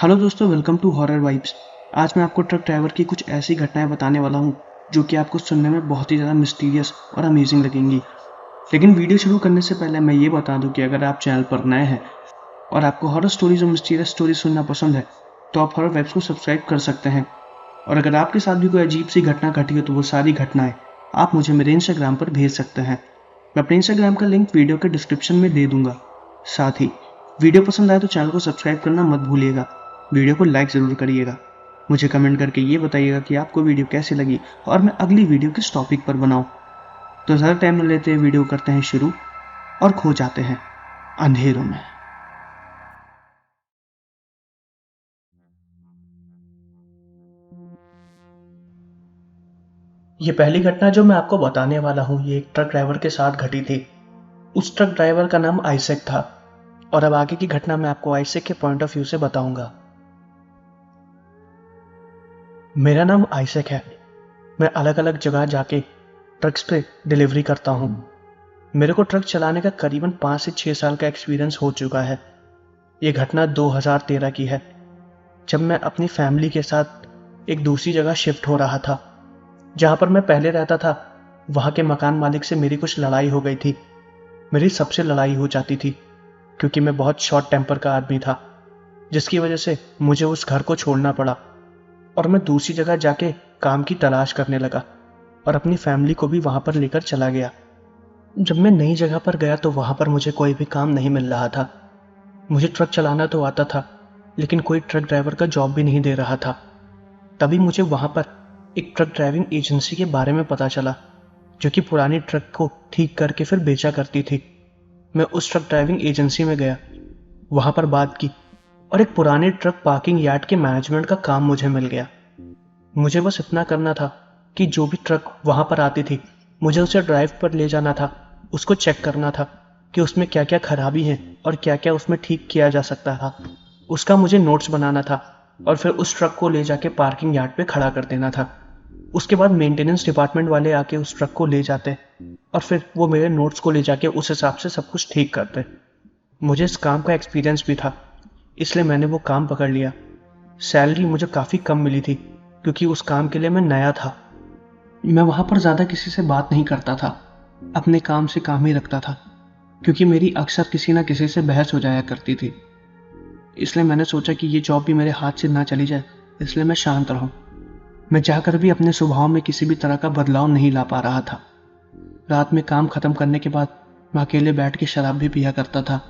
Hello दोस्तों, welcome to horror vibes. आज मैं आपको ट्रक ड्राइवर की कुछ ऐसी घटनाएं बताने वाला हूं जो कि आपको सुनने में बहुत ही ज़्यादा मिस्टीरियस और अमेजिंग लगेंगी। लेकिन वीडियो शुरू करने से पहले मैं ये बता दूं कि अगर आप चैनल पर नए हैं और आपको हॉरर स्टोरीज और मिस्टीरियस स्टोरीज सुनना पसंद है तो आप हॉरर वाइब्स को सब्सक्राइब कर सकते हैं। और अगर आपके साथ भी कोई अजीब सी घटना घटी हो तो वो सारी घटनाएं आप मुझे मेरे इंस्टाग्राम पर भेज सकते हैं। मैं अपने इंस्टाग्राम का लिंक वीडियो के डिस्क्रिप्शन में दे दूंगा। साथ ही वीडियो पसंद आए तो चैनल को सब्सक्राइब करना मत भूलिएगा। वीडियो को लाइक ज़रूर करिएगा। मुझे कमेंट करके ये बताइएगा कि आपको वीडियो कैसी लगी और मैं अगली वीडियो किस टॉपिक पर बनाऊं। तो ज़्यादा टाइम न लेते वीडियो करते हैं शुरू और खो जाते हैं अंधेरों में। ये पहली घटना जो मैं आपको बताने वाला हूँ ये एक ट्रक ड्राइवर के साथ घटी थी। उस ट्रक ड्राइवर का नाम आइजैक था और अब आगे की घटना मैं आपको आइजैक के पॉइंट ऑफ व्यू से बताऊंगा। मेरा नाम आइजैक है। मैं अलग अलग जगह जाके ट्रक्स पे डिलीवरी करता हूँ। मेरे को ट्रक चलाने का करीबन 5 से 6 साल का एक्सपीरियंस हो चुका है। ये घटना 2013 की है, जब मैं अपनी फैमिली के साथ एक दूसरी जगह शिफ्ट हो रहा था। जहाँ पर मैं पहले रहता था वहाँ के मकान मालिक से मेरी कुछ लड़ाई हो गई थी। मेरी सबसे लड़ाई हो जाती थी क्योंकि मैं बहुत शॉर्ट टेम्पर का आदमी था, जिसकी वजह से मुझे उस घर को छोड़ना पड़ा और मैं दूसरी जगह जाके काम की तलाश करने लगा और अपनी फैमिली को भी वहाँ पर लेकर चला गया। जब मैं नई जगह पर गया तो वहाँ पर मुझे कोई भी काम नहीं मिल रहा था। मुझे ट्रक चलाना तो आता था लेकिन कोई ट्रक ड्राइवर का जॉब भी नहीं दे रहा था। तभी मुझे वहाँ पर एक ट्रक ड्राइविंग एजेंसी के बारे में पता चला जो कि पुरानी ट्रक को ठीक करके फिर बेचा करती थी। मैं उस ट्रक ड्राइविंग एजेंसी में गया, वहाँ पर बात की और एक पुराने ट्रक पार्किंग यार्ड के मैनेजमेंट का काम मुझे मिल गया। मुझे बस इतना करना था कि जो भी ट्रक वहाँ पर आती थी मुझे उसे ड्राइव पर ले जाना था, उसको चेक करना था कि उसमें क्या क्या खराबी है और क्या क्या उसमें ठीक किया जा सकता था। उसका मुझे नोट्स बनाना था और फिर उस ट्रक को ले जाके पार्किंग यार्ड पे खड़ा कर देना था। उसके बाद मेंटेनेंस डिपार्टमेंट वाले आके उस ट्रक को ले जाते और फिर वो मेरे नोट्स को ले जाके उस हिसाब से सब कुछ ठीक करते। मुझे इस काम का एक्सपीरियंस भी था, इसलिए मैंने वो काम पकड़ लिया। सैलरी मुझे काफ़ी कम मिली थी क्योंकि उस काम के लिए मैं नया था। मैं वहाँ पर ज़्यादा किसी से बात नहीं करता था, अपने काम से काम ही रखता था क्योंकि मेरी अक्सर किसी ना किसी से बहस हो जाया करती थी। इसलिए मैंने सोचा कि ये जॉब भी मेरे हाथ से ना चली जाए, इसलिए मैं शांत रहूं। मैं चाहकर भी अपने स्वभाव में किसी भी तरह का बदलाव नहीं ला पा रहा था। रात में काम खत्म करने के बाद मैं अकेले बैठ के शराब भी पिया करता था।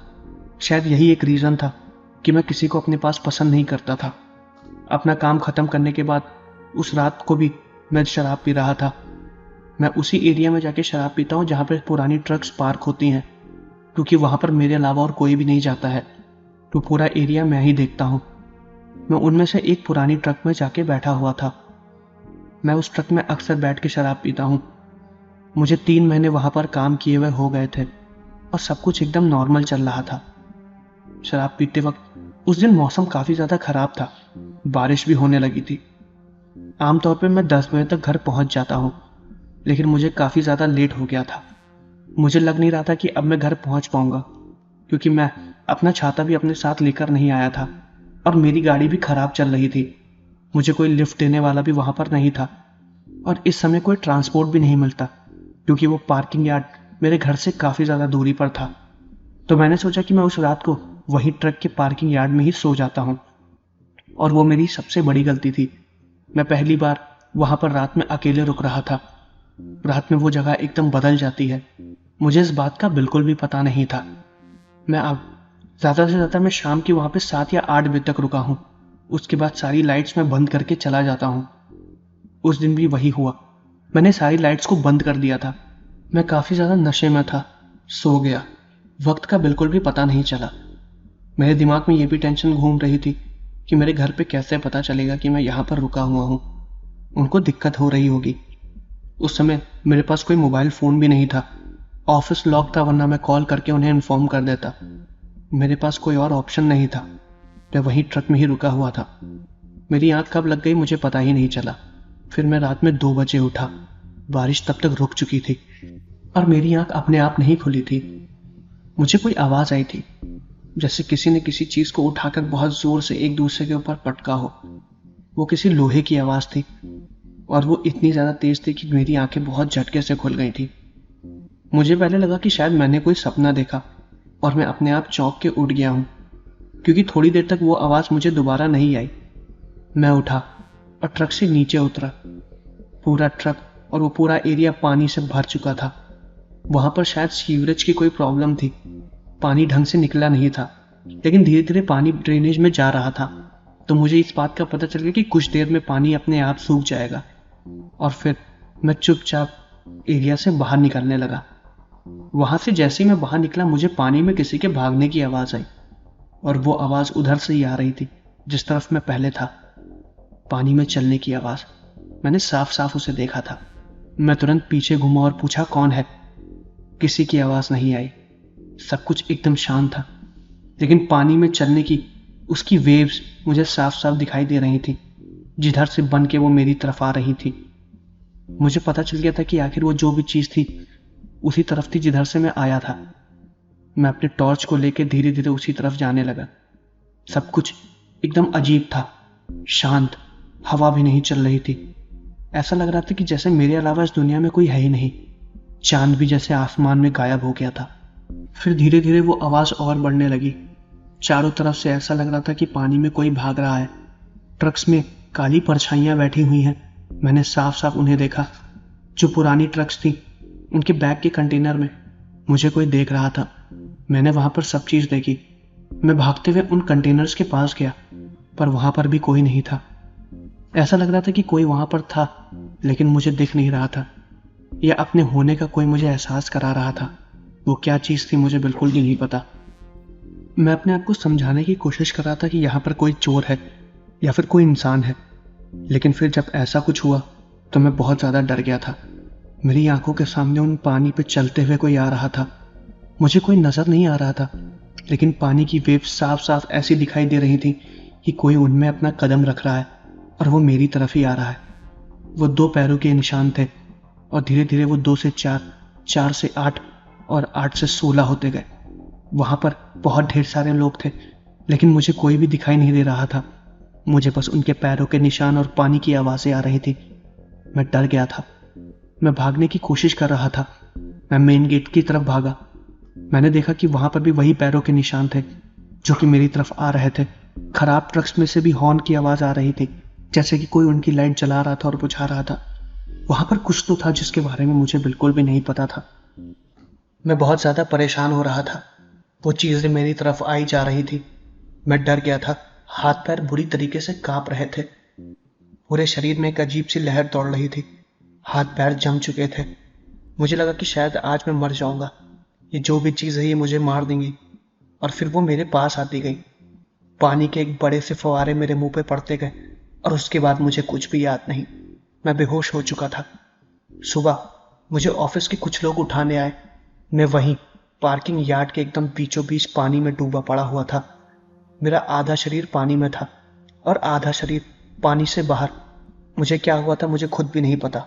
शायद यही एक रीज़न था कि मैं किसी को अपने पास पसंद नहीं करता था। अपना काम खत्म करने के बाद उस रात को भी मैं शराब पी रहा था। मैं उसी एरिया में जाके शराब पीता हूँ जहाँ पर पुरानी ट्रक्स पार्क होती हैं, क्योंकि वहाँ पर मेरे अलावा और कोई भी नहीं जाता है, तो पूरा एरिया मैं ही देखता हूँ। मैं उनमें से एक पुरानी ट्रक में जाके बैठा हुआ था। मैं उस ट्रक में अक्सर बैठ के शराब पीता हूँ। मुझे 3 महीने वहाँ पर काम किए हुए हो गए थे और सब कुछ एकदम नॉर्मल चल रहा था। शराब पीते वक्त उस दिन मौसम काफ़ी ज़्यादा ख़राब था, बारिश भी होने लगी थी। आमतौर पे मैं 10 बजे तक घर पहुँच जाता हूँ, लेकिन मुझे काफ़ी ज़्यादा लेट हो गया था। मुझे लग नहीं रहा था कि अब मैं घर पहुँच पाऊँगा, क्योंकि मैं अपना छाता भी अपने साथ लेकर नहीं आया था और मेरी गाड़ी भी ख़राब चल रही थी। मुझे कोई लिफ्ट देने वाला भी वहाँ पर नहीं था और इस समय कोई ट्रांसपोर्ट भी नहीं मिलता, क्योंकि वो पार्किंग यार्ड मेरे घर से काफ़ी ज़्यादा दूरी पर था। तो मैंने सोचा कि मैं उस रात को वही ट्रक के पार्किंग यार्ड में ही सो जाता हूँ, और वो मेरी सबसे बड़ी गलती थी। मैं पहली बार वहाँ पर रात में अकेले रुक रहा था। रात में वो जगह एकदम बदल जाती है, मुझे इस बात का बिल्कुल भी पता नहीं था। मैं अब ज़्यादा से ज़्यादा मैं शाम की वहाँ पे 7 या 8 बजे तक रुका हूँ। उसके बाद सारी लाइट्स मैं बंद करके चला जाता हूँ। उस दिन भी वही हुआ, मैंने सारी लाइट्स को बंद कर दिया था। मैं काफ़ी ज़्यादा नशे में था, सो गया। वक्त का बिल्कुल भी पता नहीं चला। मेरे दिमाग में ये भी टेंशन घूम रही थी कि मेरे घर पे कैसे पता चलेगा कि मैं यहाँ पर रुका हुआ हूँ। उनको दिक्कत हो रही होगी। उस समय मेरे पास कोई मोबाइल फ़ोन भी नहीं था। ऑफिस लॉक था, वरना मैं कॉल करके उन्हें इन्फॉर्म कर देता। मेरे पास कोई और ऑप्शन नहीं था। मैं वहीं ट्रक में ही रुका हुआ था। मेरी आंख कब लग गई मुझे पता ही नहीं चला। फिर मैं रात में 2 बजे उठा। बारिश तब तक रुक चुकी थी और मेरी आंख अपने आप नहीं खुली थी। मुझे कोई आवाज़ आई थी। जैसे किसी ने किसी चीज को उठाकर बहुत जोर से एक दूसरे के ऊपर पटका हो। वो किसी लोहे की आवाज थी और वो इतनी ज्यादा तेज थी कि मेरी आंखें बहुत झटके से खुल गई थी। मुझे पहले लगा कि शायद मैंने कोई सपना देखा और मैं अपने आप चौंक के उठ गया हूं, क्योंकि थोड़ी देर तक वो आवाज मुझे दोबारा नहीं आई। मैं उठा और ट्रक से नीचे उतरा। पूरा ट्रक और वो पूरा एरिया पानी से भर चुका था। वहां पर शायद सीवरेज की कोई प्रॉब्लम थी, पानी ढंग से निकला नहीं था, लेकिन धीरे धीरे पानी ड्रेनेज में जा रहा था। तो मुझे इस बात का पता चल गया कि कुछ देर में पानी अपने आप सूख जाएगा। और फिर मैं चुपचाप एरिया से बाहर निकलने लगा। वहां से जैसे ही मैं बाहर निकला, मुझे पानी में किसी के भागने की आवाज आई, और वो आवाज उधर से ही आ रही थी जिस तरफ मैं पहले था। पानी में चलने की आवाज। मैंने साफ साफ उसे देखा था। मैं तुरंत पीछे घूमा और पूछा, कौन है? किसी की आवाज नहीं आई। सब कुछ एकदम शांत था, लेकिन पानी में चलने की उसकी वेव्स मुझे साफ साफ दिखाई दे रही थी, जिधर से बन के वो मेरी तरफ आ रही थी। मुझे पता चल गया था कि आखिर वो जो भी चीज थी उसी तरफ थी जिधर से मैं आया था। मैं अपने टॉर्च को लेकर धीरे धीरे उसी तरफ जाने लगा। सब कुछ एकदम अजीब था, शांत, हवा भी नहीं चल रही थी। ऐसा लग रहा था कि जैसे मेरे अलावा इस दुनिया में कोई है ही नहीं। चांद भी जैसे आसमान में गायब हो गया था। फिर धीरे धीरे वो आवाज और बढ़ने लगी। चारों तरफ से ऐसा लग रहा था कि पानी में कोई भाग रहा है। ट्रक्स में काली परछाइयां बैठी हुई हैं। मैंने साफ साफ उन्हें देखा। जो पुरानी ट्रक्स थी, उनके बैग के कंटेनर में मुझे कोई देख रहा था। मैंने वहां पर सब चीज देखी। मैं भागते हुए उन कंटेनर्स के पास गया, पर वहां पर भी कोई नहीं था। ऐसा लग रहा था कि कोई वहां पर था, लेकिन मुझे दिख नहीं रहा था, या अपने होने का कोई मुझे एहसास करा रहा था। वो क्या चीज थी मुझे बिल्कुल भी नहीं पता। मैं अपने आप को समझाने की कोशिश कर रहा था कि यहाँ पर कोई चोर है या फिर कोई इंसान है, लेकिन फिर जब ऐसा कुछ हुआ तो मैं बहुत ज्यादा डर गया था। मेरी आंखों के सामने उन पानी पे चलते हुए कोई आ रहा था। मुझे कोई नजर नहीं आ रहा था, लेकिन पानी की वेव साफ साफ ऐसी दिखाई दे रही थी कि कोई उनमें अपना कदम रख रहा है और वो मेरी तरफ ही आ रहा है। वो 2 पैरों के निशान थे और धीरे धीरे वो 2 से 4, 4 से 8 और 8 से 16 होते गए। वहां पर बहुत ढेर सारे लोग थे, लेकिन मुझे कोई भी दिखाई नहीं दे रहा था। मुझे बस उनके पैरों के निशान और पानी की आवाजें आ रही थी। मैं डर गया था। मैं भागने की कोशिश कर रहा था। मैं मेन गेट की तरफ भागा। मैंने देखा कि वहां पर भी वही पैरों के निशान थे जो कि मेरी तरफ आ रहे थे। खराब ट्रक्स में से भी हॉर्न की आवाज आ रही थी, जैसे कि कोई उनकी लाइट जला रहा था और बुझा रहा था। वहां पर कुछ तो था जिसके बारे में मुझे बिल्कुल भी नहीं पता था। मैं बहुत ज्यादा परेशान हो रहा था। वो चीजें मेरी तरफ आई जा रही थी। मैं डर गया था। हाथ पैर बुरी तरीके से कांप रहे थे। पूरे शरीर में एक अजीब सी लहर दौड़ रही थी। हाथ पैर जम चुके थे। मुझे लगा कि शायद आज मैं मर जाऊंगा। ये जो भी चीज है ये मुझे मार देंगी। और फिर वो मेरे पास आती गई। पानी के एक बड़े से फवारे मेरे मुंह पे पड़ते गए और उसके बाद मुझे कुछ भी याद नहीं। मैं बेहोश हो चुका था। सुबह मुझे ऑफिस के कुछ लोग उठाने आए। मैं वहीं पार्किंग यार्ड के एकदम बीचों बीच पानी में डूबा पड़ा हुआ था। मेरा आधा शरीर पानी में था और आधा शरीर पानी से बाहर। मुझे क्या हुआ था मुझे खुद भी नहीं पता।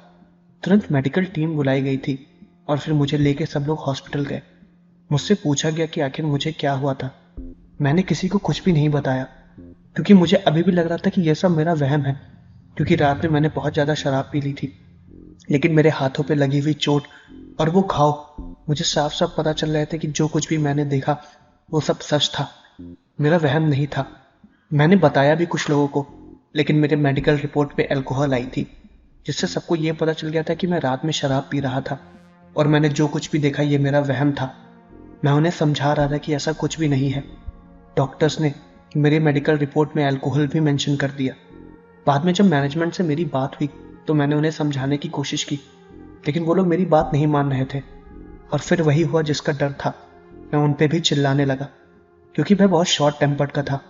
तुरंत मेडिकल टीम बुलाई गई थी और फिर मुझे लेके सब लोग हॉस्पिटल गए। मुझसे पूछा गया कि आखिर मुझे क्या हुआ था। मैंने किसी को कुछ भी नहीं बताया, क्योंकि मुझे अभी भी लग रहा था कि यह सब मेरा वहम है, क्योंकि रात में मैंने बहुत ज्यादा शराब पी ली थी। लेकिन मेरे हाथों पे लगी हुई चोट और वो घाव, मुझे साफ साफ पता चल रहे थे कि जो कुछ भी मैंने देखा वो सब सच था, मेरा वहम नहीं था। मैंने बताया भी कुछ लोगों को, लेकिन मेरे मेडिकल रिपोर्ट पे अल्कोहल आई थी, जिससे सबको ये पता चल गया था कि मैं रात में शराब पी रहा था और मैंने जो कुछ भी देखा ये मेरा वहम था। मैं उन्हें समझा रहा था कि ऐसा कुछ भी नहीं है। डॉक्टर्स ने मेरे मेडिकल रिपोर्ट में अल्कोहल भी मेंशन कर दिया। बाद में जब मैनेजमेंट से मेरी बात हुई तो मैंने उन्हें समझाने की कोशिश की, लेकिन वो लोग मेरी बात नहीं मान रहे थे। और फिर वही हुआ जिसका डर था। मैं उन पे भी चिल्लाने लगा, क्योंकि मैं बहुत शॉर्ट टेम्पर्ड का था।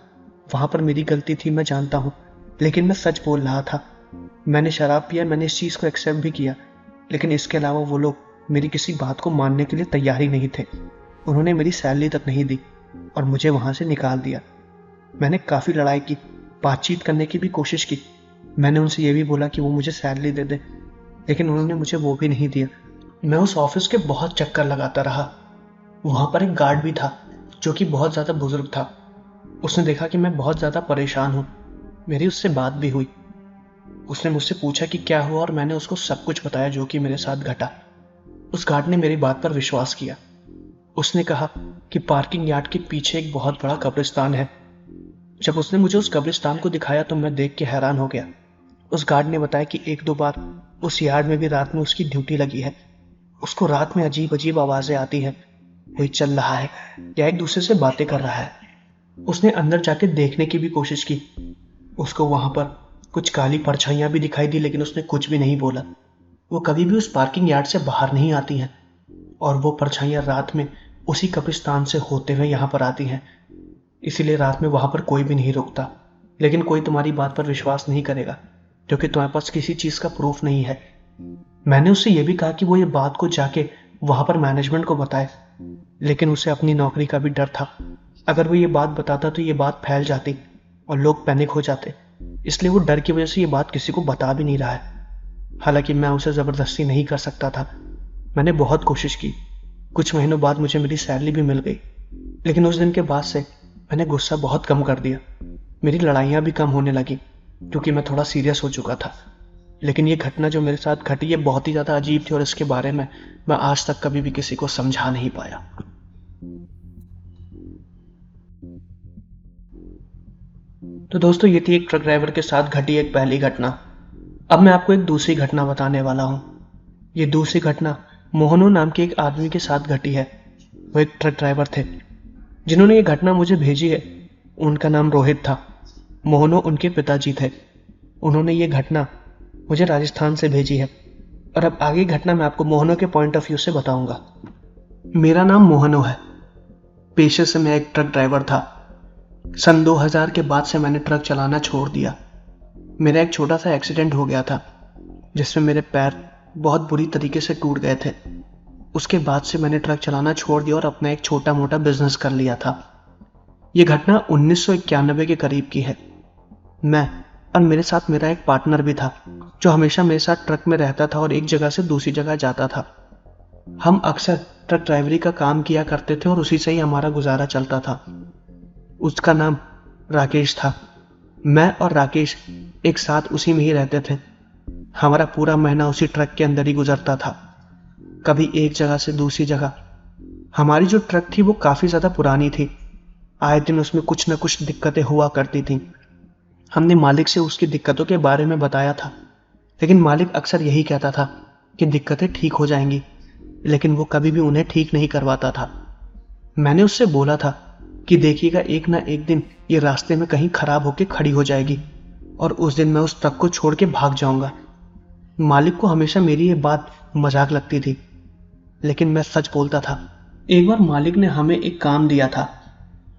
वहां पर मेरी गलती थी, मैं जानता हूँ, लेकिन मैं सच बोल रहा था। मैंने शराब पिया, मैंने इस चीज को एक्सेप्ट भी किया, लेकिन इसके अलावा वो लोग मेरी किसी बात को मानने के लिए तैयार ही नहीं थे। उन्होंने मेरी सैलरी तक नहीं दी और मुझे वहां से निकाल दिया। मैंने काफी लड़ाई की, बातचीत करने की भी कोशिश की। मैंने उनसे ये भी बोला कि वो मुझे सैलरी दे दे, लेकिन उन्होंने मुझे वो भी नहीं दिया। मैं उस ऑफिस के बहुत चक्कर लगाता रहा। वहां पर एक गार्ड भी था जो कि बहुत ज़्यादा बुजुर्ग था। उसने देखा कि मैं बहुत ज़्यादा परेशान हूँ। मेरी उससे बात भी हुई। उसने मुझसे पूछा कि क्या हुआ और मैंने उसको सब कुछ बताया जो कि मेरे साथ घटा। उस गार्ड ने मेरी बात पर विश्वास किया। उसने कहा कि पार्किंग यार्ड के पीछे एक बहुत बड़ा कब्रिस्तान है। जब उसने मुझे उस कब्रिस्तान को दिखाया तो मैं देख के हैरान हो गया। उस गार्ड ने बताया कि एक दो बार उस यार्ड में भी रात में उसकी ड्यूटी लगी है। उसको रात में अजीब अजीब आवाजें आती हैं। कोई चल रहा है या एक दूसरे से बातें कर रहा है। उसने अंदर जाके देखने की भी कोशिश की। उसको वहां पर कुछ काली परछाइयां भी दिखाई दी, लेकिन उसने कुछ भी नहीं बोला। वो कभी भी उस पार्किंग यार्ड से बाहर नहीं आती हैं और वो परछाइयां रात में उसी कब्रिस्तान से होते हुए यहाँ पर आती हैं। इसीलिए रात में वहां पर कोई भी नहीं रुकता। लेकिन कोई तुम्हारी बात पर विश्वास नहीं करेगा क्योंकि तुम्हारे पास किसी चीज का प्रूफ नहीं है। मैंने उससे यह भी कहा कि वो ये बात को जाके वहां पर मैनेजमेंट को बताए, लेकिन उसे अपनी नौकरी का भी डर था। अगर वो ये बात बताता तो ये बात फैल जाती और लोग पैनिक हो जाते। इसलिए वो डर की वजह से ये बात किसी को बता भी नहीं रहा है। हालांकि मैं उसे जबरदस्ती नहीं कर सकता था। मैंने बहुत कोशिश की। कुछ महीनों बाद मुझे मेरी सैलरी भी मिल गई, लेकिन उस दिन के बाद से मैंने गुस्सा बहुत कम कर दिया। मेरी लड़ाइयाँ भी कम होने लगी क्योंकि मैं थोड़ा सीरियस हो चुका था। लेकिन ये घटना जो मेरे साथ घटी ये बहुत ही ज़्यादा अजीब थी और इसके बारे में मैं आज तक कभी भी किसी को समझा नहीं पाया। तो दोस्तों, ये थी एक ट्रक ड्राइवर के साथ घटी एक पहली घटना। अब मैं आपको एक दूसरी घटना बताने वाला हूँ। ये दूसरी घटना मोहनो नाम के एक आदमी के साथ घटी है। वो एक ट्रक ड्राइवर थे जिन्होंने ये घटना मुझे भेजी है। उनका नाम रोहित था। मोहनो उनके पिताजी थे। उन्होंने ये घटना मुझे राजस्थान से भेजी है और अब आगे घटना मैं आपको मोहनो के पॉइंट ऑफ व्यू से बताऊंगा। मेरा नाम मोहनो है। पेशे से मैं एक ट्रक ड्राइवर था। सन 2000 के बाद से मैंने ट्रक चलाना छोड़ दिया। मेरा एक छोटा सा एक्सीडेंट हो गया था जिसमें मेरे पैर बहुत बुरी तरीके से टूट गए थे। उसके बाद से मैंने ट्रक चलाना छोड़ दिया और अपना एक छोटा मोटा बिजनेस कर लिया था। यह घटना 1991 के करीब की है। मैं और मेरे साथ मेरा एक पार्टनर भी था जो हमेशा मेरे साथ ट्रक में रहता था और एक जगह से दूसरी जगह जाता था। हम अक्सर ट्रक ड्राइवरी का काम किया करते थे और उसी से ही हमारा गुजारा चलता था। उसका नाम राकेश था। मैं और राकेश एक साथ उसी में ही रहते थे। हमारा पूरा महीना उसी ट्रक के अंदर ही गुजरता था, कभी एक जगह से दूसरी जगह। हमारी जो ट्रक थी वो काफी ज्यादा पुरानी थी। आए दिन उसमें कुछ न कुछ दिक्कतें हुआ करती थी। हमने मालिक से उसकी दिक्कतों के बारे में बताया था, लेकिन मालिक अक्सर यही कहता था कि दिक्कतें ठीक हो जाएंगी, लेकिन वो कभी भी उन्हें ठीक नहीं करवाता था। मैंने उससे बोला था कि देखिएगा, एक ना एक दिन ये रास्ते में कहीं खराब होकर खड़ी हो जाएगी और उस दिन मैं उस ट्रक को छोड़ के भाग जाऊंगा। मालिक को हमेशा मेरी ये बात मजाक लगती थी, लेकिन मैं सच बोलता था। एक बार मालिक ने हमें एक काम दिया था।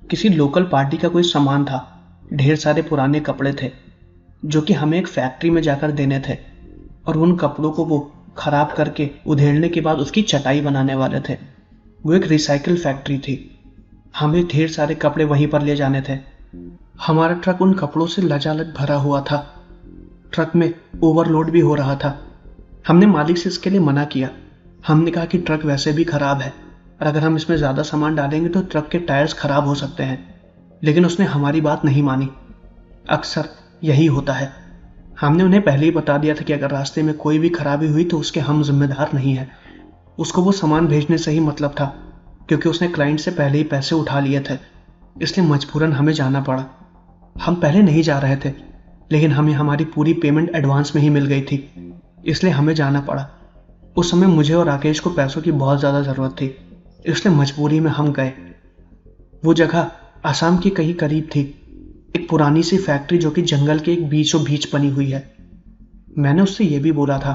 किसी लोकल पार्टी का कोई सामान था। ढेर सारे पुराने कपड़े थे जो कि हमें एक फैक्ट्री में जाकर देने थे और उन कपड़ों को वो खराब करके उधेड़ने के बाद उसकी चटाई बनाने वाले थे। वो एक रिसाइकिल फैक्ट्री थी। हमें ढेर सारे कपड़े वहीं पर ले जाने थे। हमारा ट्रक उन कपड़ों से लजालज भरा हुआ था। ट्रक में ओवरलोड भी हो रहा था। हमने मालिक से इसके लिए मना किया। हमने कहा कि ट्रक वैसे भी खराब है और अगर हम इसमें ज्यादा सामान डालेंगे तो ट्रक के टायर्स खराब हो सकते हैं, लेकिन उसने हमारी बात नहीं मानी। अक्सर यही होता है। हमने उन्हें पहले ही बता दिया था कि अगर रास्ते में कोई भी खराबी हुई तो उसके हम जिम्मेदार नहीं हैं। उसको वो सामान भेजने से ही मतलब था, क्योंकि उसने क्लाइंट से पहले ही पैसे उठा लिए थे। इसलिए मजबूरन हमें जाना पड़ा। हम पहले नहीं जा रहे थे, लेकिन हमें हमारी पूरी पेमेंट एडवांस में ही मिल गई थी, इसलिए हमें जाना पड़ा। उस समय मुझे और राकेश को पैसों की बहुत ज्यादा जरूरत थी, इसलिए मजबूरी में हम गए। वो जगह आसाम के कहीं करीब थी। एक पुरानी सी फैक्ट्री जो कि जंगल के एक बीचों बीच बनी हुई है। मैंने उससे यह भी बोला था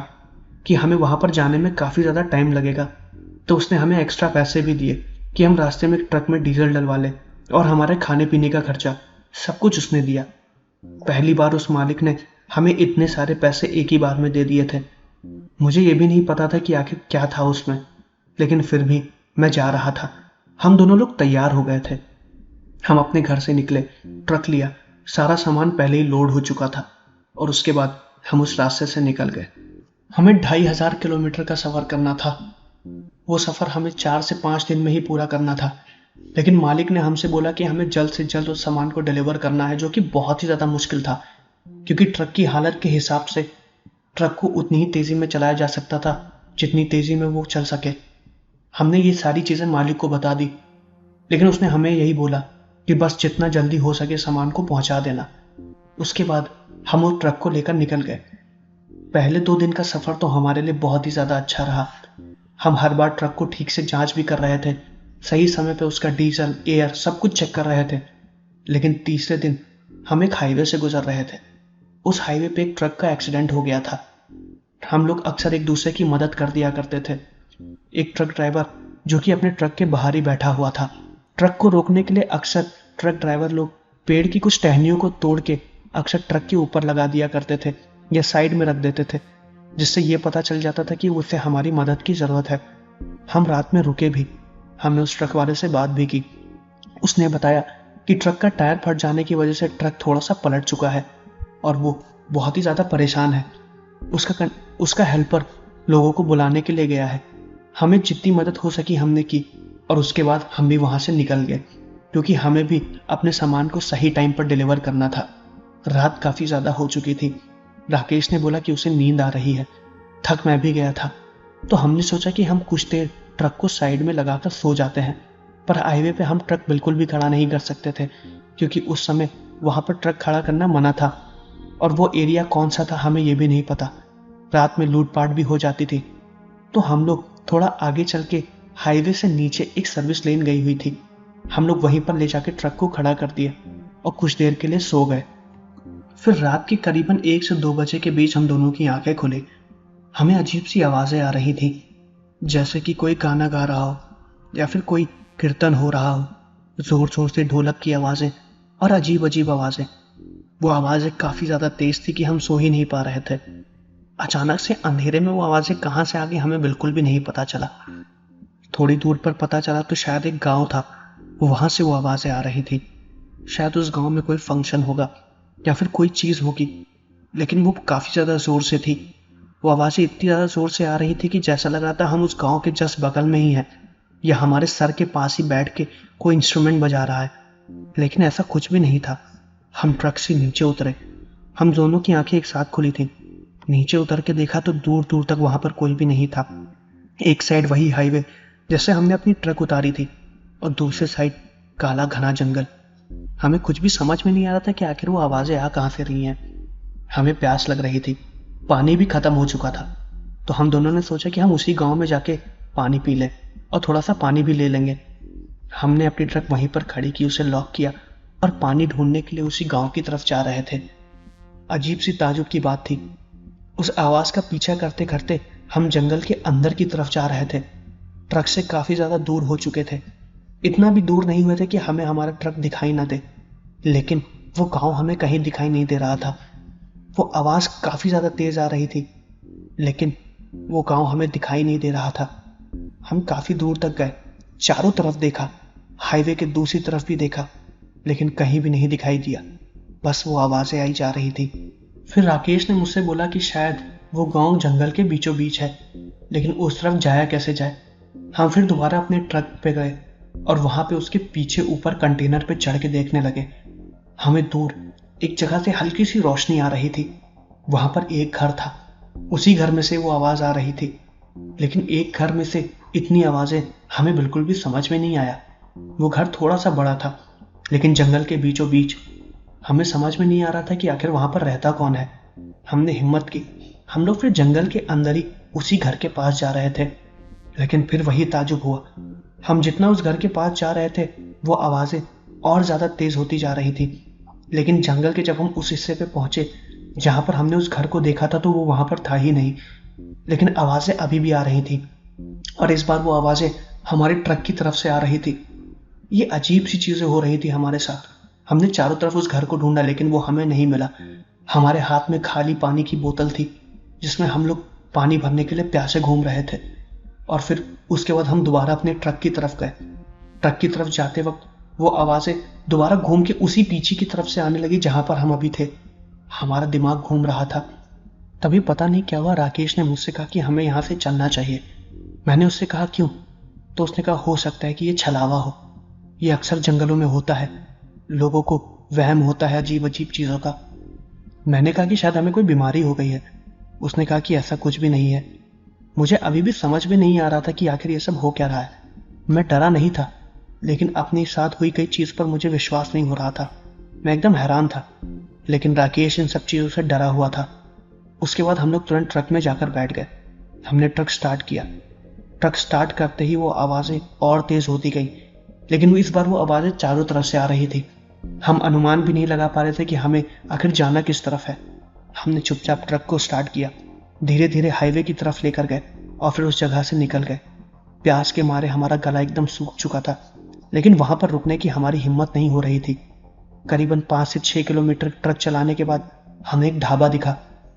कि हमें वहां पर जाने में काफी ज्यादा टाइम लगेगा, तो उसने हमें एक्स्ट्रा पैसे भी दिए कि हम रास्ते में ट्रक में डीजल डलवा लें और हमारे खाने पीने का खर्चा सब कुछ उसने दिया। पहली बार उस मालिक ने हमें इतने सारे पैसे एक ही बार में दे दिए थे। मुझे ये भी नहीं पता था कि आखिर क्या था उसमें, लेकिन फिर भी मैं जा रहा था। हम दोनों लोग तैयार हो गए थे। हम अपने घर से निकले, ट्रक लिया, सारा सामान पहले ही लोड हो चुका था और उसके बाद हम उस रास्ते से निकल गए। हमें 2500 किलोमीटर का सफर करना था। वो सफर हमें 4 से 5 दिन में ही पूरा करना था, लेकिन मालिक ने हमसे बोला कि हमें जल्द से जल्द उस सामान को डिलीवर करना है, जो कि बहुत ही ज़्यादा मुश्किल था, क्योंकि ट्रक की हालत के हिसाब से ट्रक को उतनी ही तेज़ी में चलाया जा सकता था जितनी तेज़ी में वो चल सके। हमने ये सारी चीज़ें मालिक को बता दी, लेकिन उसने हमें यही बोला कि बस जितना जल्दी हो सके सामान को पहुंचा देना। उसके बाद हम उस ट्रक को लेकर निकल गए। पहले 2 दिन का सफ़र तो हमारे लिए बहुत ही ज़्यादा अच्छा रहा। हम हर बार ट्रक को ठीक से जांच भी कर रहे थे, सही समय पे उसका डीजल, एयर सब कुछ चेक कर रहे थे। लेकिन तीसरे दिन हम एक हाईवे से गुजर रहे थे। उस हाईवे पे एक ट्रक का एक्सीडेंट हो गया था। हम लोग अक्सर एक दूसरे की मदद कर दिया करते थे। एक ट्रक ड्राइवर जो कि अपने ट्रक के बाहर ही बैठा हुआ था, ट्रक को रोकने के लिए अक्सर ट्रक ड्राइवर लोग पेड़ की कुछ टहनियों को तोड़ के अक्सर ट्रक के ऊपर लगा दिया करते थे या साइड में रख देते थे, जिससे ये पता चल जाता था कि उसे हमारी मदद की ज़रूरत है। हम रात में रुके भी। हमने उस ट्रक वाले से बात भी की। उसने बताया कि ट्रक का टायर फट जाने की वजह से ट्रक थोड़ा सा पलट चुका है और वो बहुत ही ज़्यादा परेशान है। उसका हेल्पर लोगों को बुलाने के लिए गया है। हमें जितनी मदद हो सकी हमने की और उसके बाद हम भी वहाँ से निकल गए, क्योंकि हमें भी अपने सामान को सही टाइम पर डिलीवर करना था। रात काफ़ी ज़्यादा हो चुकी थी। राकेश ने बोला कि उसे नींद आ रही है। थक मैं भी गया था, तो हमने सोचा कि हम कुछ देर ट्रक को साइड में लगाकर सो जाते हैं। पर हाईवे पे हम ट्रक बिल्कुल भी खड़ा नहीं कर सकते थे, क्योंकि उस समय वहाँ पर ट्रक खड़ा करना मना था और वो एरिया कौन सा था हमें ये भी नहीं पता। रात में लूटपाट भी हो जाती थी। तो हम लोग थोड़ा आगे चल के हाईवे से नीचे एक सर्विस लेन गई हुई थी। हम लोग वहीं पर ले जाके ट्रक को खड़ा कर दिया और कुछ देर के लिए सो गए। फिर रात के करीबन 1 से 2 बजे के बीच हम दोनों की आंखें खुली। हमें अजीब सी आवाज़ें आ रही थी, जैसे कि कोई गाना गा रहा हो या फिर कोई कीर्तन हो रहा हो। ज़ोर ज़ोर से ढोलक की आवाज़ें और अजीब अजीब आवाज़ें। वो आवाज़ें काफ़ी ज़्यादा तेज़ थी कि हम सो ही नहीं पा रहे थे। अचानक से अंधेरे में वो आवाज़ें कहाँ से आ गई हमें बिल्कुल भी नहीं पता चला। थोड़ी दूर पर पता चला तो शायद एक गांव था, वहाँ से वो आवाज़ें आ रही थी। शायद उस गांव में कोई फंक्शन होगा या फिर कोई चीज़ होगी, लेकिन वो काफ़ी ज़्यादा ज़ोर से थी। वो आवाज़ें इतनी ज़्यादा ज़ोर से आ रही थी कि जैसा लग रहा था हम उस गांव के जस्ट बगल में ही हैं या हमारे सर के पास ही बैठ के कोई इंस्ट्रूमेंट बजा रहा है। लेकिन ऐसा कुछ भी नहीं था। हम ट्रक से नीचे उतरे। हम दोनों की आंखें एक साथ खुली थी। नीचे उतर के देखा तो दूर दूर तक वहां पर कोई भी नहीं था। एक साइड वही हाईवे जैसे हमने अपनी ट्रक उतारी थी और दूसरे साइड काला घना जंगल। हमें कुछ भी समझ में नहीं आ रहा था कि आखिर वो आवाज़ें आ कहाँ से रही हैं। हमें प्यास लग रही थी, पानी भी खत्म हो चुका था। तो हम दोनों ने सोचा कि हम उसी गांव में जाके पानी पी लें और थोड़ा सा पानी भी ले लेंगे। हमने अपनी ट्रक वहीं पर खड़ी की, उसे लॉक किया और पानी ढूंढने के लिए उसी गांव की तरफ जा रहे थे। अजीब सी ताजुब की बात थी, उस आवाज़ का पीछा करते करते हम जंगल के अंदर की तरफ जा रहे थे। ट्रक से काफ़ी ज़्यादा दूर हो चुके थे। इतना भी दूर नहीं हुए थे कि हमें हमारा ट्रक दिखाई ना दे, लेकिन वो गांव हमें कहीं दिखाई नहीं दे रहा था। वो आवाज़ काफ़ी ज़्यादा तेज़ आ रही थी, लेकिन वो गांव हमें दिखाई नहीं दे रहा था। हम काफ़ी दूर तक गए, चारों तरफ देखा, हाईवे के दूसरी तरफ भी देखा, लेकिन कहीं भी नहीं दिखाई दिया। बस वो आवाज़ें आई जा रही थी। फिर राकेश ने मुझसे बोला कि शायद वो गांव जंगल के बीचों बीच है, लेकिन उस तरफ जाया कैसे जाए। हम फिर दोबारा अपने ट्रक पे गए और वहां पे उसके पीछे ऊपर कंटेनर पे चढ़ के देखने लगे। हमें दूर एक जगह से हल्की सी रोशनी आ रही थी। वहां पर एक घर था, उसी घर में से वो आवाज़ आ रही थी। लेकिन एक घर में से इतनी आवाज़ें हमें बिल्कुल भी समझ में नहीं आया। वो घर थोड़ा सा बड़ा था, लेकिन जंगल के बीचों बीच। हमें समझ में नहीं आ रहा था कि आखिर वहां पर रहता कौन है। हमने हिम्मत की, हम लोग फिर जंगल के अंदर ही उसी घर के पास जा रहे थे। लेकिन फिर वही ताजुब हुआ, हम जितना उस घर के पास जा रहे थे वो आवाज़ें और ज़्यादा तेज़ होती जा रही थी। लेकिन जंगल के जब हम उस हिस्से पे पहुंचे जहां पर हमने उस घर को देखा था, तो वो वहां पर था ही नहीं। लेकिन आवाज़ें अभी भी आ रही थी और इस बार वो आवाज़ें हमारे ट्रक की तरफ से आ रही थी। ये अजीब सी चीज़ें हो रही थी हमारे साथ। हमने चारों तरफ उस घर को ढूंढा, लेकिन वो हमें नहीं मिला। हमारे हाथ में खाली पानी की बोतल थी जिसमें हम लोग पानी भरने के लिए प्यासे घूम रहे थे। और फिर उसके बाद हम दोबारा अपने ट्रक की तरफ गए। ट्रक की तरफ जाते वक्त वो आवाज़ें दोबारा घूम के उसी पीछे की तरफ से आने लगी जहां पर हम अभी थे। हमारा दिमाग घूम रहा था। तभी पता नहीं क्या हुआ, राकेश ने मुझसे कहा कि हमें यहाँ से चलना चाहिए। मैंने उससे कहा क्यों? तो उसने कहा हो सकता है कि ये छलावा हो। ये अक्सर जंगलों में होता है। लोगों को वहम होता है अजीब अजीब चीज़ों का। मैंने कहा कि शायद हमें कोई बीमारी हो गई है। उसने कहा कि ऐसा कुछ भी नहीं है। मुझे अभी भी समझ में नहीं आ रहा था कि आखिर ये सब हो क्या रहा है। मैं डरा नहीं था, लेकिन अपने साथ हुई कई चीज़ पर मुझे विश्वास नहीं हो रहा था। मैं एकदम हैरान था, लेकिन राकेश इन सब चीज़ों से डरा हुआ था। उसके बाद हम लोग तुरंत ट्रक में जाकर बैठ गए। हमने ट्रक स्टार्ट किया। ट्रक स्टार्ट करते ही वो आवाज़ें और तेज़ होती गई, लेकिन इस बार वो आवाज़ें चारों तरफ से आ रही थी। हम अनुमान भी नहीं लगा पा रहे थे कि हमें आखिर जाना किस तरफ है। हमने चुपचाप ट्रक को स्टार्ट किया, धीरे धीरे हाईवे की तरफ लेकर गए और फिर उस जगह से निकल गए। प्यास के मारे हमारा गला एकदम सूख चुका था, लेकिन वहां पर रुकने की हमारी हिम्मत नहीं हो रही थी। करीबन 5 से 6 किलोमीटर ट्रक चलाने के बाद हमें एक ढाबा दिखा।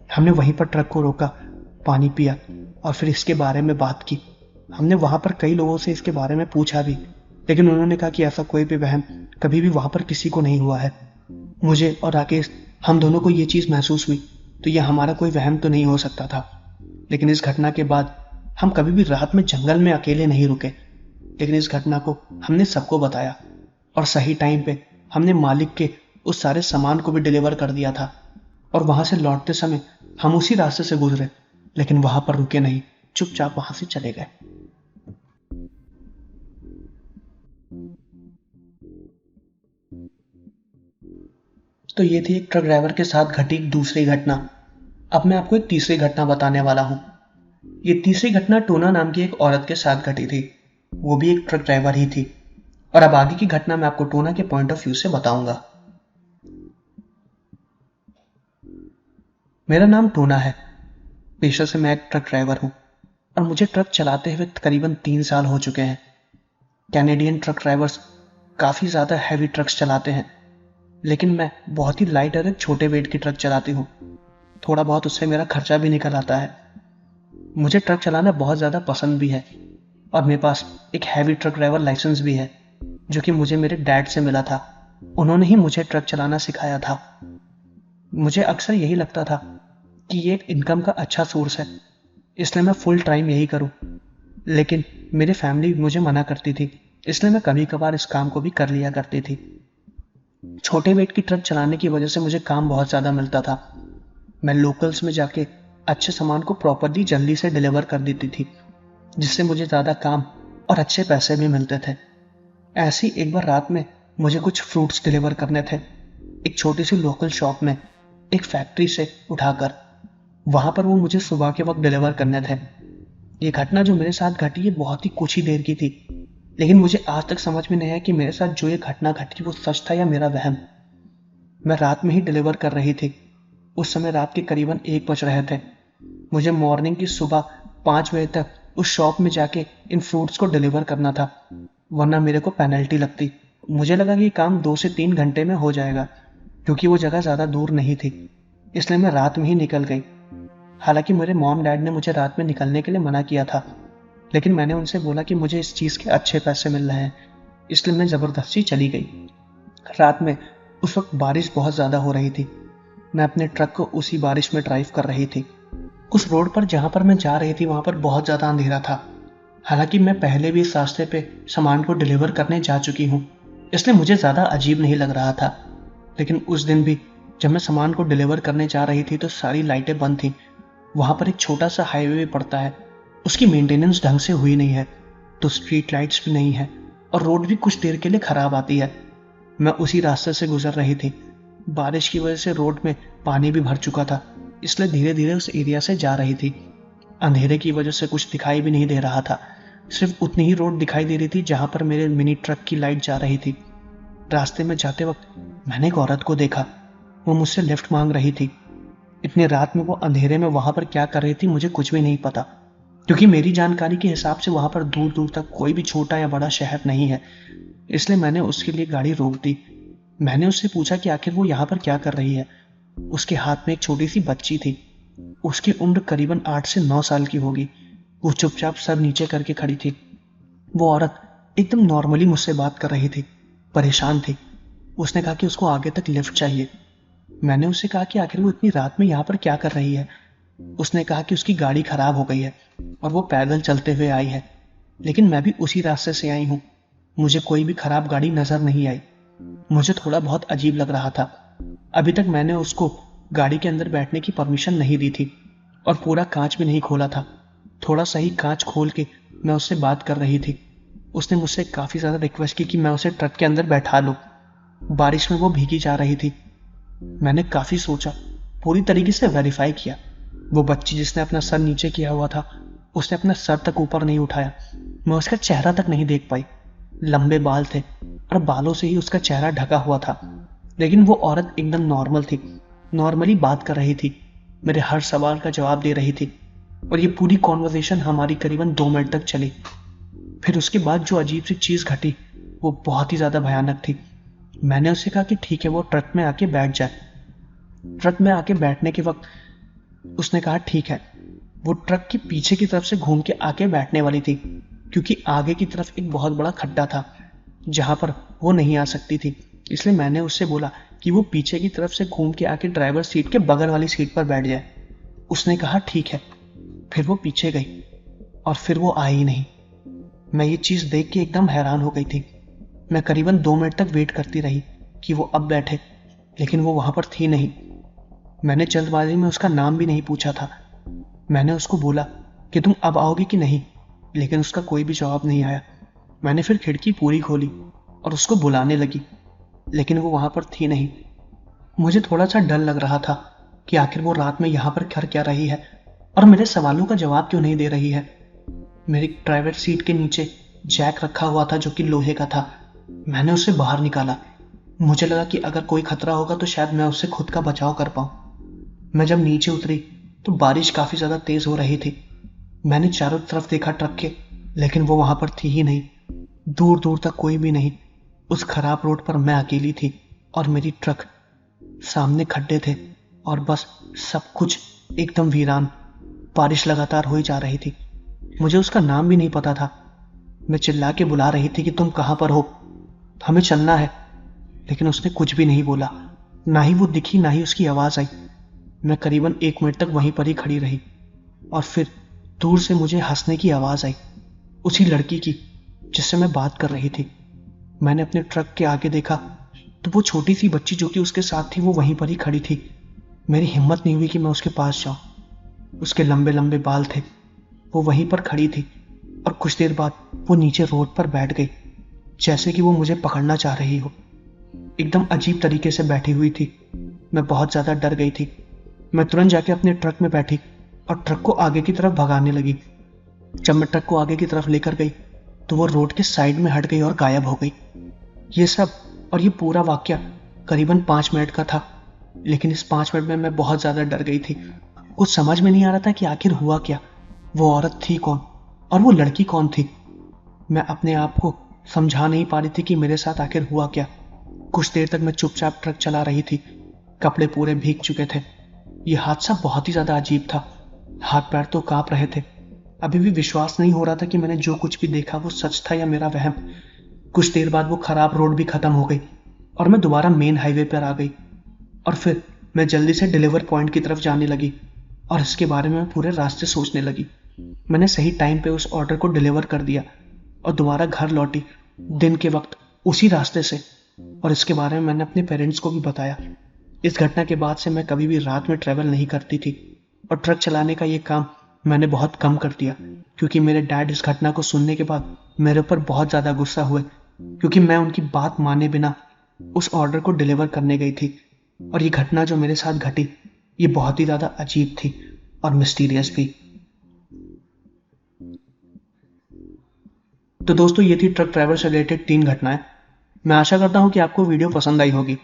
हमने वहीं पर ट्रक को रोका, पानी पिया और फिर इसके बारे में बात की। हमने वहां पर कई लोगों से इसके बारे में पूछा भी, लेकिन उन्होंने कहा कि ऐसा कोई भी वहम कभी भी वहां पर किसी को नहीं हुआ है। मुझे और राकेश, हम दोनों को ये चीज़ महसूस हुई, तो यह हमारा कोई वहम तो नहीं हो सकता था। लेकिन इस घटना के बाद हम कभी भी रात में जंगल में अकेले नहीं रुके। लेकिन इस घटना को हमने सबको बताया और सही टाइम पे हमने मालिक के उस सारे सामान को भी डिलीवर कर दिया था। और वहां से लौटते समय हम उसी रास्ते से गुजरे, लेकिन वहां पर रुके नहीं, चुपचाप वहां से चले गए। तो ये थी एक ट्रक ड्राइवर के साथ घटी दूसरी घटना। अब मैं आपको एक तीसरी घटना बताने वाला हूँ। ये तीसरी घटना टोना नाम की एक औरत के साथ घटी थी। वो भी एक ट्रक ड्राइवर ही थी। और अब आगे की घटना मैं आपको टोना के पॉइंट ऑफ व्यू से बताऊंगा। मेरा नाम टोना है। पेशे से मैं एक ट्रक ड्राइवर हूँ और मुझे ट्रक चलाते हुए तकरीबन 3 साल हो चुके हैं। कैनेडियन ट्रक ड्राइवर्स काफ़ी ज़्यादा हैवी ट्रक्स चलाते हैं, लेकिन मैं बहुत ही लाइट और एक छोटे वेट की ट्रक चलाती हूँ। थोड़ा बहुत उससे मेरा खर्चा भी निकल आता है। मुझे ट्रक चलाना बहुत ज़्यादा पसंद भी है और मेरे पास एक हैवी ट्रक ड्राइवर लाइसेंस भी है, जो कि मुझे मेरे डैड से मिला था। उन्होंने ही मुझे ट्रक चलाना सिखाया था। मुझे अक्सर यही लगता था कि ये एक इनकम का अच्छा सोर्स है, इसलिए मैं फुल टाइम यही करूं। लेकिन मेरी फैमिली मुझे मना करती थी, इसलिए मैं कभी कभार इस काम को भी कर लिया करती थी। छोटे वेट की ट्रक चलाने की वजह से मुझे काम बहुत ज़्यादा मिलता था। मैं लोकल्स में जाके अच्छे सामान को प्रॉपरली जल्दी से डिलीवर कर देती थी, जिससे मुझे ज़्यादा काम और अच्छे पैसे भी मिलते थे। ऐसी एक बार रात में मुझे कुछ फ्रूट्स डिलीवर करने थे, एक छोटी सी लोकल शॉप में, एक फैक्ट्री से उठाकर। वहां पर वो मुझे सुबह के वक्त डिलीवर करने थे। ये घटना जो मेरे साथ घटी ये बहुत ही कुछ ही देर की थी, लेकिन मुझे आज तक समझ में नहीं आया कि मेरे साथ जो ये घटना घटी वो सच था या मेरा वहम। मैं रात में ही डिलीवर कर रही थी। उस समय रात के करीबन 1 बज रहे थे। मुझे मॉर्निंग की सुबह 5 बजे तक उस शॉप में जाके इन फ्रूट्स को डिलीवर करना था, वरना मेरे को पेनल्टी लगती। मुझे लगा कि ये काम 2 से 3 घंटे में हो जाएगा, क्योंकि वो जगह ज़्यादा दूर नहीं थी, इसलिए मैं रात में ही निकल गई। हालांकि मेरे मॉम डैड ने मुझे रात में निकलने के लिए मना किया था, लेकिन मैंने उनसे बोला कि मुझे इस चीज़ के अच्छे पैसे मिल रहे हैं, इसलिए मैं ज़बरदस्ती चली गई। रात में उस वक्त बारिश बहुत ज़्यादा हो रही थी। मैं अपने ट्रक को उसी बारिश में ड्राइव कर रही थी। उस रोड पर जहाँ पर मैं जा रही थी वहाँ पर बहुत ज़्यादा अंधेरा था। हालांकि मैं पहले भी इस रास्ते पे सामान को डिलीवर करने जा चुकी हूँ, इसलिए मुझे ज़्यादा अजीब नहीं लग रहा था। लेकिन उस दिन भी जब मैं सामान को डिलीवर करने जा रही थी तो सारी लाइटें बंद थीं। वहाँ पर एक छोटा सा हाईवे भी पड़ता है, उसकी मेंटेनेंस ढंग से हुई नहीं है, तो स्ट्रीट लाइट्स भी नहीं है और रोड भी कुछ देर के लिए ख़राब आती है। मैं उसी रास्ते से गुजर रही थी। बारिश की वजह से रोड में पानी भी भर चुका था, इसलिए धीरे धीरे उस एरिया से जा रही थी। अंधेरे की वजह से कुछ दिखाई भी नहीं दे रहा था, सिर्फ उतनी ही रोड दिखाई दे रही थी जहां पर मेरे मिनी ट्रक की लाइट जा रही थी। रास्ते में जाते वक्त मैंने एक औरत को देखा, वो मुझसे लिफ्ट मांग रही थी। इतनी रात में वो अंधेरे में वहां पर क्या कर रही थी मुझे कुछ भी नहीं पता, क्योंकि मेरी जानकारी के हिसाब से वहां पर दूर दूर तक कोई भी छोटा या बड़ा शहर नहीं है। इसलिए मैंने उसके लिए गाड़ी रोक दी। मैंने उससे पूछा कि आखिर वो यहाँ पर क्या कर रही है। उसके हाथ में एक छोटी सी बच्ची थी। उसकी उम्र करीबन 8 से 9 साल की होगी। वो चुपचाप सर नीचे करके खड़ी थी। वो औरत एकदम नॉर्मली मुझसे बात कर रही थी, परेशान थी। उसने कहा कि उसको आगे तक लिफ्ट चाहिए। मैंने उससे कहा कि आखिर वो इतनी रात में यहाँ पर क्या कर रही है। उसने कहा कि उसकी गाड़ी खराब हो गई है और वो पैदल चलते हुए आई है, लेकिन मैं भी उसी रास्ते से आई हूँ। मुझे कोई भी खराब गाड़ी नजर नहीं आई। मुझे थोड़ा बहुत अजीब लग रहा था। अभी तक मैंने उसको गाड़ी के अंदर बैठने की परमिशन नहीं दी थी और पूरा कांच भी नहीं खोला था। थोड़ा सा ही कांच खोल के मैं उससे बात कर रही थी। उसने मुझसे काफ़ी ज़्यादा रिक्वेस्ट की कि मैं उसे ट्रक के अंदर बैठा लूँ। बारिश में वो भीगी जा रही थी। मैंने काफ़ी सोचा, पूरी तरीके से वेरीफाई किया। वो बच्ची जिसने अपना सर नीचे किया हुआ था, उसने अपना सर तक ऊपर नहीं उठाया। मैं उसका चेहरा तक नहीं देख पाई। लंबे बाल थे और बालों से ही उसका चेहरा ढका हुआ था। लेकिन वो औरत एकदम नॉर्मल थी, नॉर्मली बात कर रही थी, मेरे हर सवाल का जवाब दे रही थी। और ये पूरी कॉन्वर्सेशन हमारी करीबन 2 मिनट तक चली। फिर उसके बाद जो अजीब सी चीज़ घटी वो बहुत ही ज़्यादा भयानक थी। मैंने उससे कहा कि ठीक है, वो ट्रक में आके बैठ जाए। ट्रक में आके बैठने के वक्त उसने कहा ठीक है। वो ट्रक के पीछे की तरफ से घूम के आके बैठने वाली थी, क्योंकि आगे की तरफ एक बहुत बड़ा खड्डा था जहां पर वो नहीं आ सकती थी। इसलिए मैंने उससे बोला कि वो पीछे की तरफ से घूम के आके ड्राइवर सीट के बगल वाली सीट पर बैठ जाए। उसने कहा ठीक है। फिर वो पीछे गई और फिर वो आई ही नहीं। मैं ये चीज़ देख के एकदम हैरान हो गई थी। मैं करीबन 2 मिनट तक वेट करती रही कि वो अब बैठे, लेकिन वो वहां पर थी नहीं। मैंने जल्दबाजी में उसका नाम भी नहीं पूछा था। मैंने उसको बोला कि तुम अब आओगी कि नहीं, लेकिन उसका कोई भी जवाब नहीं आया। मैंने फिर खिड़की पूरी खोली और उसको बुलाने लगी, लेकिन वो वहां पर थी नहीं। मुझे थोड़ा सा डर लग रहा था कि आखिर वो रात में यहाँ पर कर क्या रही है और मेरे सवालों का जवाब क्यों नहीं दे रही है। मेरी ड्राइवर सीट के नीचे जैक रखा हुआ था जो कि लोहे का था। मैंने उसे बाहर निकाला। मुझे लगा कि अगर कोई खतरा होगा तो शायद मैं उससे खुद का बचाव कर पाऊं। मैं जब नीचे उतरी तो बारिश काफी ज्यादा तेज हो रही थी। मैंने चारों तरफ देखा ट्रक के, लेकिन वो वहां पर थी ही नहीं। दूर दूर तक कोई भी नहीं। उस खराब रोड पर मैं अकेली थी और मेरी ट्रक। सामने खड्डे थे और बस सब कुछ एकदम वीरान। बारिश लगातार हो ही जा रही थी। मुझे उसका नाम भी नहीं पता था। मैं चिल्ला के बुला रही थी कि तुम कहां पर हो, हमें चलना है। लेकिन उसने कुछ भी नहीं बोला। ना ही वो दिखी, ना ही उसकी आवाज आई। मैं करीबन 1 मिनट तक वहीं पर ही खड़ी रही और फिर दूर से मुझे हंसने की आवाज आई, उसी लड़की की जिससे मैं बात कर रही थी। मैंने अपने ट्रक के आगे देखा तो वो छोटी सी बच्ची जो कि उसके साथ थी वो वहीं पर ही खड़ी थी। मेरी हिम्मत नहीं हुई कि मैं उसके पास जाऊं। उसके लंबे लंबे बाल थे। वो वहीं पर खड़ी थी और कुछ देर बाद वो नीचे रोड पर बैठ गई, जैसे कि वो मुझे पकड़ना चाह रही हो। एकदम अजीब तरीके से बैठी हुई थी। मैं बहुत ज्यादा डर गई थी। मैं तुरंत जाके अपने ट्रक में बैठी और ट्रक को आगे की तरफ भगाने लगी। जब मैं ट्रक को आगे की तरफ लेकर गई तो वो रोड के साइड में हट गई और गायब हो गई। ये सब और ये पूरा वाक्य करीबन 5 मिनट का था, लेकिन इस 5 मिनट में मैं बहुत ज्यादा डर गई थी। कुछ समझ में नहीं आ रहा था कि आखिर हुआ क्या, वो औरत थी कौन और वो लड़की कौन थी। मैं अपने आप को समझा नहीं पा रही थी कि मेरे साथ आखिर हुआ क्या। कुछ देर तक मैं चुपचाप ट्रक चला रही थी। कपड़े पूरे भीग चुके थे। यह हादसा बहुत ही ज्यादा अजीब था। हाथ पैर तो कांप रहे थे। अभी भी विश्वास नहीं हो रहा था कि मैंने जो कुछ भी देखा वो सच था या मेरा वहम। कुछ देर बाद वो खराब रोड भी खत्म हो गई और मैं दोबारा मेन हाईवे पर आ गई। और फिर मैं जल्दी से डिलीवर पॉइंट की तरफ जाने लगी और इसके बारे में मैं पूरे रास्ते सोचने लगी। मैंने सही टाइम पे उस ऑर्डर को डिलीवर कर दिया और दोबारा घर लौटी दिन के वक्त उसी रास्ते से। और इसके बारे में मैंने अपने पेरेंट्स को भी बताया। इस घटना के बाद से मैं कभी भी रात में ट्रैवल नहीं करती थी और ट्रक चलाने का ये काम मैंने बहुत कम कर दिया, क्योंकि मेरे डैड इस घटना को सुनने के बाद मेरे ऊपर बहुत ज़्यादा गुस्सा हुए, क्योंकि मैं उनकी बात माने बिना उस ऑर्डर को डिलीवर करने गई थी। और ये घटना जो मेरे साथ घटी ये बहुत ही ज़्यादा अजीब थी और मिस्टीरियस भी। तो दोस्तों, ये थी ट्रक ड्राइवर से रिलेटेड 3 घटनाएं। मैं आशा करता हूं कि आपको वीडियो पसंद आई होगी।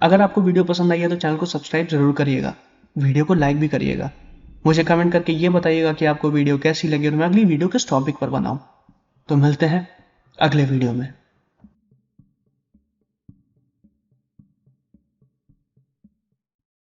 अगर आपको वीडियो पसंद आई है तो चैनल को सब्सक्राइब जरूर करिएगा, वीडियो को लाइक भी करिएगा। मुझे कमेंट करके ये बताइएगा कि आपको वीडियो कैसी लगी और मैं अगली वीडियो किस टॉपिक पर बनाऊं। तो मिलते हैं अगले वीडियो में।